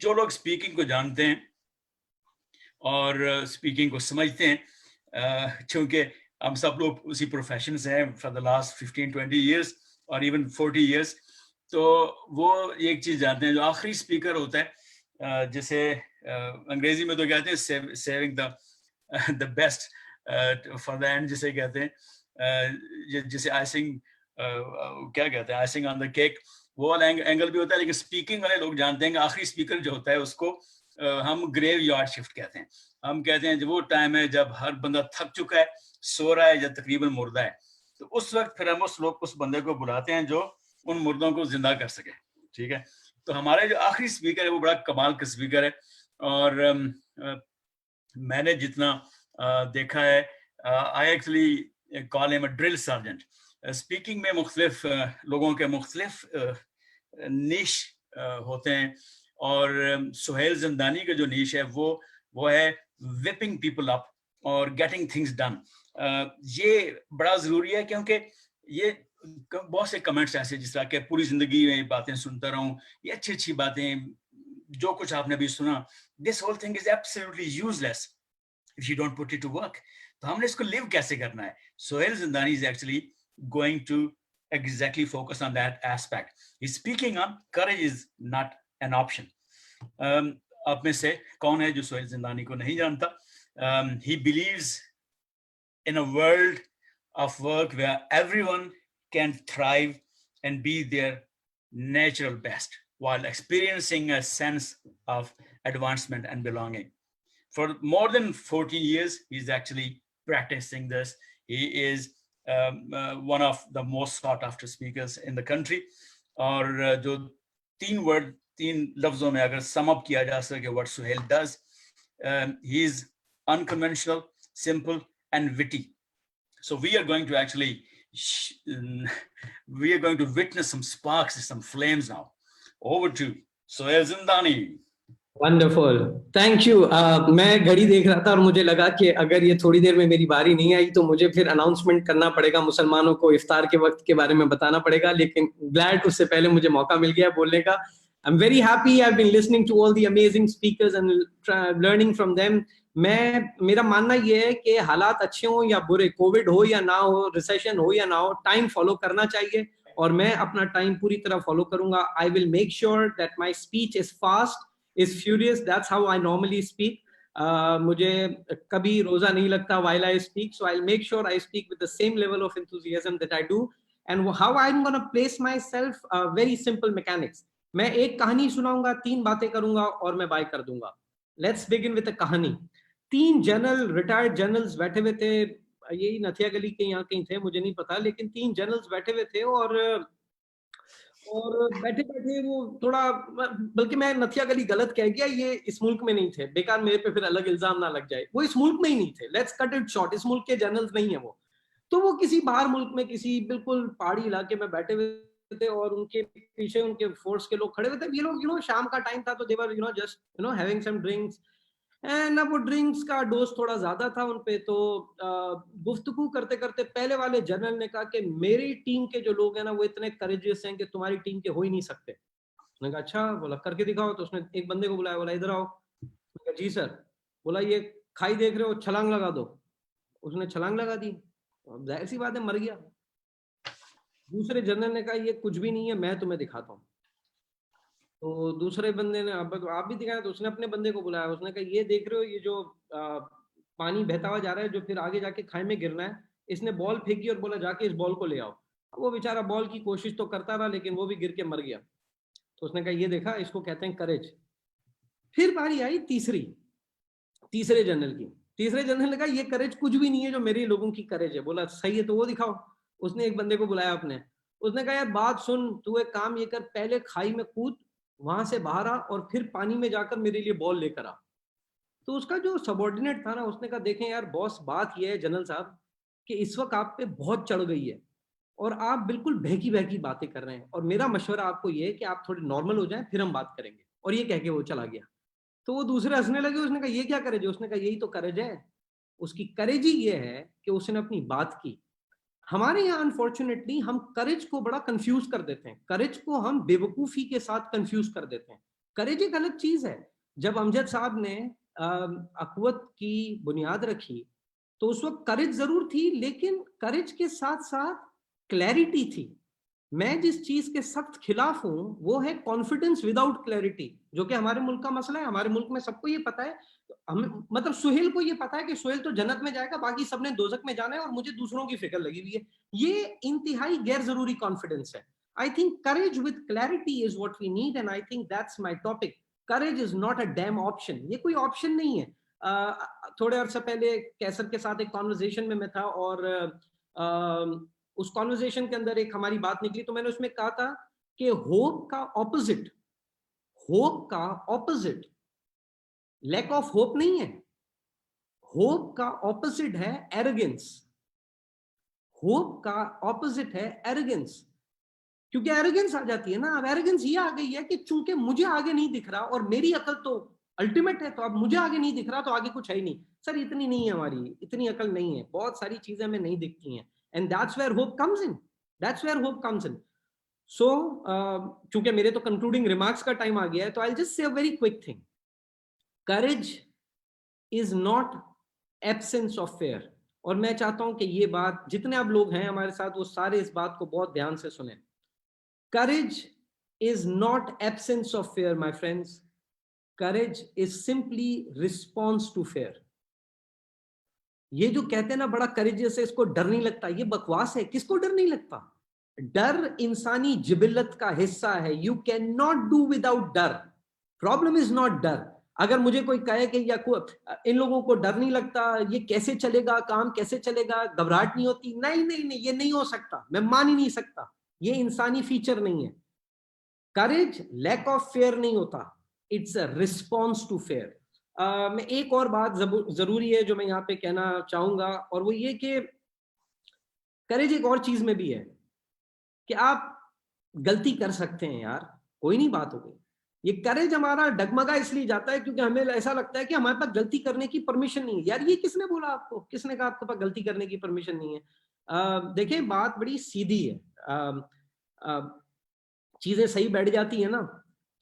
जो लोग स्पीकिंग को जानते हैं और स्पीकिंग को समझते हैं, क्योंकि हम सब लोग उसी प्रोफेशन से हैं फॉर द लास्ट 15-20 years और इवन 40 years, तो वो एक चीज जानते हैं, जो आखिरी स्पीकर होता है, जैसे अंग्रेजी में तो कहते हैं saving the best for the end, जिसे कहते हैं, जिसे आइसिंग, क्या कहते हैं, आइसिंग ऑन द केक, वो वाला एंगल भी होता है। लेकिन स्पीकिंग वाले लोग जानते हैं कि आखिरी स्पीकर जो होता है उसको हम ग्रेव यार्ड शिफ्ट कहते हैं। हम कहते हैं जब वो टाइम है जब हर बंदा थक चुका है, सो रहा है या तकरीबन मुर्दा है, तो उस वक्त फिर हम उस बंदे को बुलाते हैं जो उन मुर्दों को जिंदा कर सके। ठीक है, तो हमारे जो आखिरी स्पीकर है वो बड़ा कमाल का स्पीकर है। और मैंने जितना देखा है, I actually call him a drill sergeant. Speaking में मुख्तलिफ लोगों के मुख्तलिफ निश होते हैं, और सुहेल जिंदानी का जो निश है वो है विपिंग पीपल अप और गेटिंग थिंग्स डन। ये बड़ा जरूरी है, क्योंकि ये बहुत से कमेंट्स ऐसे जिस तरह के पूरी जिंदगी में बातें सुनता रहा हूँ, ये अच्छी अच्छी बातें जो कुछ आपने भी सुना, this whole thing is absolutely useless if you don't put it to work. तो हमने इसको लिव कैसे करना है? Sohail Zindani is actually going to exactly focus on that aspect. He's speaking on courage is not an option. आप में से कौन है जो सोहेल जिंदानी को नहीं जानता? He believes in a world of work where everyone can thrive and be their natural best while experiencing a sense of advancement and belonging. For more than 14 years, he's actually practicing this. He is one of the most sought after speakers in the country. और जो तीन लफ्जों में अगर sum up किया जा सके what Suhail does, he is unconventional, simple and witty. So we are going to actually witness some sparks, some flames now. Over to Suhail Zindani. Wonderful, thank you. मैं घड़ी देख रहा था और मुझे लगा कि अगर ये थोड़ी देर में मेरी बारी नहीं आई तो मुझे फिर अनाउंसमेंट करना पड़ेगा, मुसलमानों को इफ्तार के वक्त के बारे में बताना पड़ेगा, लेकिन ग्लैड उससे पहले मुझे मौका मिल गया बोलने का। I am very happy, I have been listening to all the amazing speakers and learning from them. मेरा मानना ये है कि हालात अच्छे हो या बुरे, कोविड हो या ना हो, रिसेशन हो या ना हो, टाइम फॉलो करना चाहिए और मैं अपना टाइम पूरी तरह फॉलो करूंगा। I will make sure that my speech is fast, is furious. That's how I normally speak. मुझे कभी रोजा नहीं लगता while I speak, so I'll make sure I speak with the same level of enthusiasm that I do. And how I'm going to place myself, very simple mechanics. मैं एक कहानी सुनाऊंगा, 3 बातें करूंगा और मैं बाय कर दूंगा। Let's begin with a कहानी। 3 जनरल, रिटायर्ड जनरल्स बैठे हुए थे, यही नथिया गली के यहाँ कहीं थे, मुझे नहीं पता, लेकिन 3 जनरल्स बैठे हुए थे और बैठे बैठे वो थोड़ा, बल्कि मैं नथिया गली गलत कह गया, ये इस मुल्क में नहीं थे, बेकार मेरे पे फिर अलग इल्जाम ना लग जाए, वो इस मुल्क में ही नहीं थे, लेट्स कट इट शॉर्ट, इस मुल्क के जनरल्स नहीं है वो, तो वो किसी बाहर मुल्क में किसी बिल्कुल पहाड़ी इलाके में बैठे हुए थे और उनके पीछे उनके फोर्स के लोग खड़े हुए थे। ये लोग शाम का टाइम था तो they were just having some drinks, and अब वो ड्रिंक्स का डोज थोड़ा ज्यादा था उनपे, तो गुफ्तगू करते करते पहले वाले जनरल ने कहा कि मेरी टीम के जो लोग हैं ना वो इतने करेजियस हैं कि तुम्हारी टीम के हो ही नहीं सकते। उसने कहा अच्छा, बोला करके दिखाओ, तो उसने एक बंदे को बुलाया, बोला इधर आओ। उसने कहा जी सर। बोला ये खाई देख रहे हो, छलांग लगा दो। उसने छलांग लगा दी, जाहिर सी बात है मर गया। दूसरे जनरल ने कहा ये कुछ भी नहीं है, मैं तुम्हें दिखाता हूँ। तो दूसरे बंदे ने अब आप भी दिखाया, तो उसने अपने बंदे को बुलाया, उसने कहा ये देख रहे हो, ये जो पानी बहता हुआ जा रहा है जो फिर आगे जाके खाई में गिरना है, इसने बॉल फेंकी और बोला जाके इस बॉल को ले आओ। वो बेचारा बॉल की कोशिश तो करता रहा लेकिन वो भी गिर के मर गया। तो उसने कहा ये देखा, इसको कहते हैं करेज। फिर बारी आई तीसरे जनरल की। तीसरे जनरल ने कहा ये करेज कुछ भी नहीं है जो मेरे लोगों की करेज है। बोला सही है तो वो दिखाओ। उसने एक बंदे को बुलाया अपने, उसने कहा यार बात सुन, तू एक काम ये कर, पहले खाई में कूद, वहां से बाहर आ और फिर पानी में जाकर मेरे लिए बॉल लेकर आ। तो उसका जो सबॉर्डिनेट था ना, उसने कहा देखें यार बॉस, बात यह है जनरल साहब कि इस वक्त आप पे बहुत चढ़ गई है और आप बिल्कुल बहकी बहकी बातें कर रहे हैं, और मेरा मशवरा आपको ये है कि आप थोड़े नॉर्मल हो जाएं फिर हम बात करेंगे। और ये कह के वो चला गया। तो वो दूसरे हंसने लगे, उसने कहा ये क्या करेज है? उसने कहा यही तो करेज है। उसकी करेज ही ये है कि उसने अपनी बात की। हमारे यहाँ अनफॉर्चुनेटली हम करेज को बड़ा कंफ्यूज कर देते हैं, करेज को हम बेवकूफी के साथ कंफ्यूज कर देते हैं। करेज एक अलग चीज है। जब अमजद साहब ने अखवत की बुनियाद रखी तो उस वक्त करेज जरूर थी, लेकिन करेज के साथ साथ क्लैरिटी थी। मैं जिस चीज के सख्त खिलाफ हूं वो है कॉन्फिडेंस विदाउट क्लैरिटी, जो कि हमारे मुल्क का मसला है। हमारे मुल्क में सबको ये पता है, हम मतलब सुहेल को ये पता है कि सुहेल तो जन्नत में जाएगा, बाकी सबने दोजक में जाना है और मुझे दूसरों की फिक्र लगी हुई है। ये इंतहाई गैर जरूरी कॉन्फिडेंस है। I think courage with clarity is what we need, and I think that's my topic. Courage is not a damn option, ये कोई ऑप्शन नहीं है। थोड़े अर्से पहले कैसर के साथ एक कॉन्वर्जेशन में मैं था, और उस कॉन्वर्जेशन के अंदर एक हमारी बात निकली, तो मैंने उसमें कहा था कि होप का ऑपोजिट लैक ऑफ होप नहीं है। होप का ऑपोजिट है एरोगेंस। होप का ऑपोजिट है एरोगेंस, क्योंकि एरोगेंस आ जाती है ना। अब एरोगेंस ये आ गई है कि चूंकि मुझे आगे नहीं दिख रहा और मेरी अकल तो अल्टीमेट है, तो अब मुझे आगे नहीं दिख रहा तो आगे कुछ है ही नहीं। सर इतनी नहीं है हमारी, इतनी अकल नहीं है, बहुत सारी चीजें हमें नहीं दिखती हैं, and that's where hope comes in, that's where hope comes in. So चूंकि मेरे तो कंक्लूडिंग रिमार्क्स का टाइम आ गया है, तो I just say a very quick thing. Courage is not absence of fear. और मैं चाहता हूं कि ये बात, जितने अब लोग हैं हमारे साथ, वो सारे इस बात को बहुत ध्यान से सुने। Courage is not absence of fear, my friends. Courage is simply response to fear. ये जो कहते हैं ना बड़ा करेजियस है, इसको डर नहीं लगता, ये बकवास है। किसको डर नहीं लगता? डर इंसानी जिबिलत का हिस्सा है। You can not do without डर। प्रॉब्लम इज नॉट डर। अगर मुझे कोई कहे कि या इन लोगों को डर नहीं लगता, ये कैसे चलेगा, काम कैसे चलेगा, घबराहट नहीं होती, नहीं नहीं नहीं, ये नहीं हो सकता, मैं मान ही नहीं सकता। ये इंसानी फीचर नहीं है। करेज लैक ऑफ फेयर नहीं होता, it's a response to fear. मैं एक और बात जरूरी है जो मैं यहाँ पे कहना चाहूंगा, और वो ये कि करेज एक और चीज में भी है कि आप गलती कर सकते हैं यार, कोई नहीं, बात हो गई। ये करेज हमारा डगमगा इसलिए जाता है क्योंकि हमें ऐसा लगता है कि हमारे पास गलती करने की परमिशन नहीं है। यार ये किसने बोला आपको, किसने कहा आपके पास गलती करने की परमिशन नहीं है? देखिए बात बड़ी सीधी है। चीजें सही बैठ जाती है ना,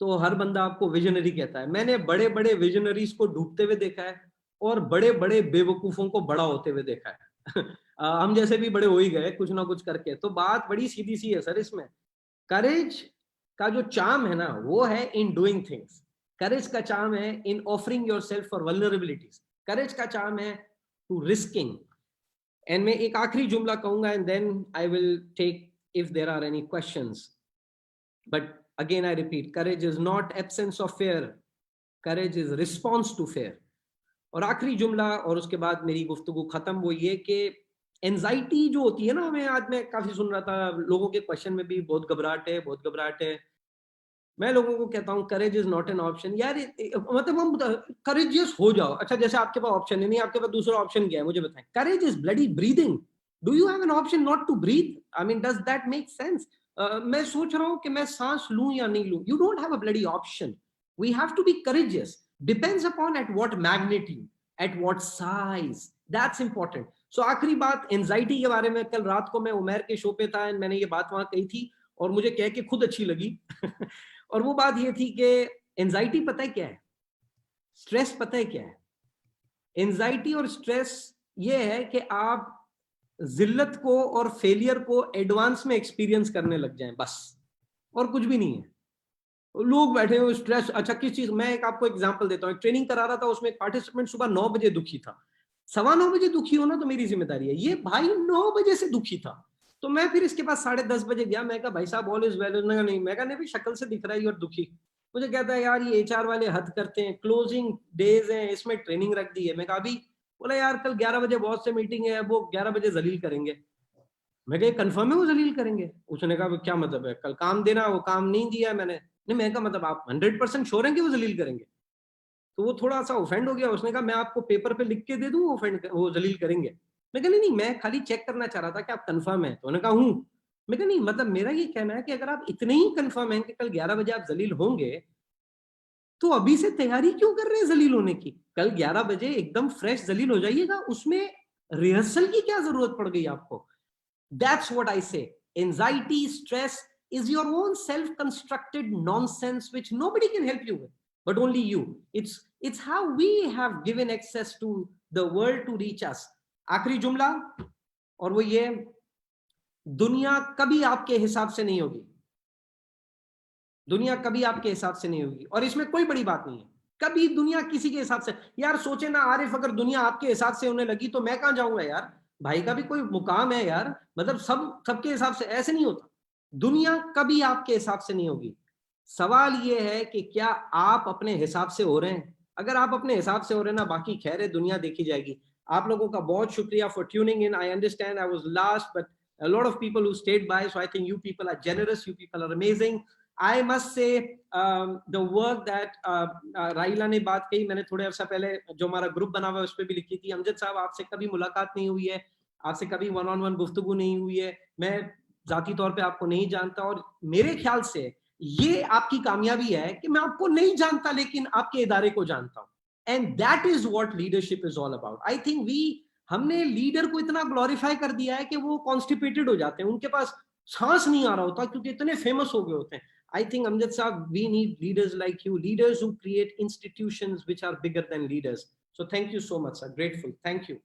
तो हर बंदा आपको विजनरी कहता है। मैंने बड़े बड़े विजनरीज को डूबते हुए देखा है और बड़े बड़े बेवकूफों को बड़ा होते हुए देखा है। हम जैसे भी बड़े हो ही गए कुछ ना कुछ करके। तो बात बड़ी सीधी सी है सर इसमें। करेज का जो चार्म है ना, वो है इन डूइंग थिंग्स। करेज का चार्म है इन ऑफरिंग योरसेल्फ फॉर वल्नरेबिलिटीज। करेज का चार्म है टू रिस्किंग। एंड मैं एक आखिरी जुमला कहूंगा, and then I will take if there are any questions. But again, I repeat, courage is not absence of fear. Courage is response to fear. और आखिरी जुमला और उसके बाद मेरी गुफ्तगू खत्म, वो ये कि एंजाइटी जो होती है ना हमें, आज मैं काफी सुन रहा था लोगों के क्वेश्चन में भी, बहुत घबराहट है, बहुत घबराहट है। मैं लोगों को कहता हूँ करेज इज नॉट एन ऑप्शन। यार मतलब हम करेजियस हो जाओ, अच्छा जैसे आपके पास ऑप्शन है नहीं, आपके पास दूसरा ऑप्शन क्या है मुझे बताएं। Courage is bloody breathing. Do you have an option not to breathe? I mean does that make sense? मैं सोच रहा हूं कि मैं सांस लूं या नहीं लूं। You don't have a bloody option. We have to be courageous. Depends upon at what magnitude, at what size, that's important. So आखिरी बात एंजाइटी के बारे में, कल रात को मैं उमैर के शो पे था, मैंने ये बात वहां कही थी और मुझे कह के खुद अच्छी लगी। और वो बात ये थी कि एंजाइटी पता है क्या है, स्ट्रेस पता है क्या है? एंजाइटी और स्ट्रेस ये है कि आप जिल्लत को और फेलियर को एडवांस में एक्सपीरियंस करने लग जाएं, बस, और कुछ भी नहीं है। लोग बैठे हुए स्ट्रेस, अच्छा किस चीज, मैं एक आपको एग्जांपल देता हूँ। ट्रेनिंग करा रहा था, उसमें एक पार्टिसिपेंट सुबह 9 बजे दुखी था। 9:15 बजे दुखी होना तो मेरी जिम्मेदारी है, ये भाई 9 बजे से दुखी था। तो मैं फिर इसके पास 10:30 बजे गया, मैं कहा भाई साहब ऑल इज वेल? नहीं, मैं कहा नहीं, शक्ल से दिख रहा है और दुखी। मुझे कहता है यार ये HR वाले हद करते हैं, क्लोजिंग डेज हैं, इसमें ट्रेनिंग रख दी है। मैं कहा अभी? बोला यार कल 11 बजे बहुत से मीटिंग है, वो 11 बजे जलील करेंगे। मैं कहा कंफर्म है वो जलील करेंगे? उसने कहा क्या मतलब है, कल काम देना, वो काम नहीं दिया मैंने। नहीं, मैं कहा मतलब आप 100% श्योर हैं कि वो जलील करेंगे? तो वो थोड़ा सा ऑफेंड हो गया। उसने कहा मैं आपको पेपर पे लिख के दे दूं वो जलील करेंगे? मैं कहा नहीं, मैं खाली चेक करना चाह रहा था कि आप कंफर्म है। तो उन्होंने कहा हूं। मैं कहा नहीं, मतलब मेरा ये कहना है कि अगर आप इतने ही कंफर्म हैं कि कल 11 बजे आप जलील होंगे, तो अभी से तैयारी क्यों कर रहे हैं जलील होने की? कल 11 बजे एकदम फ्रेश जलील हो जाइएगा, उसमें रिहर्सल की क्या जरूरत पड़ गई आपको? That's what I say. Anxiety, stress, is your own self-constructed nonsense which nobody can help you with, but only you. It's how we have given access to the world to reach us. आखिरी जुमला, और वो ये, दुनिया कभी आपके हिसाब से नहीं होगी, दुनिया कभी आपके हिसाब से नहीं होगी। और इसमें कोई बड़ी बात नहीं है, कभी दुनिया किसी के हिसाब से, यार सोचे ना आरिफ, अगर दुनिया आपके हिसाब से होने लगी तो मैं कहां जाऊंगा यार, भाई का भी कोई मुकाम है यार, मतलब सबके हिसाब से ऐसे नहीं होता। दुनिया कभी आपके हिसाब से नहीं होगी। सवाल ये है कि क्या आप अपने हिसाब से हो रहे हैं? अगर आप अपने हिसाब से हो रहे हैं ना, बाकी खैर है, दुनिया देखी जाएगी। आप लोगों का बहुत शुक्रिया for tuning in. I understand I was last, but a lot of people who stayed by, so I think you people are generous, you people are amazing. I must say the work that Raila ने बात कही, मैंने थोड़े अर्सा पहले जो हमारा group बना हुआ है उस पर भी लिखी थी, अमजद साहब आपसे कभी मुलाकात नहीं हुई है, आपसे कभी वन ऑन वन गुफ्तगू नहीं हुई है, मैं जाती तौर पे आपको नहीं जानता, और मेरे ख्याल से ये आपकी कामयाबी है कि मैं आपको नहीं जानता लेकिन आपके इदारे को जानता हूं। And that is what leadership is all about. I think हमने लीडर को इतना ग्लोरीफाई कर दिया है कि वो कॉन्स्टिपेटेड हो जाते हैं, उनके पास सांस नहीं आ रहा होता क्योंकि इतने फेमस हो गए होते हैं। I think Amjad Saab, we need leaders like you, leaders who create institutions which are bigger than leaders. So thank you so much, sir. Grateful. Thank you.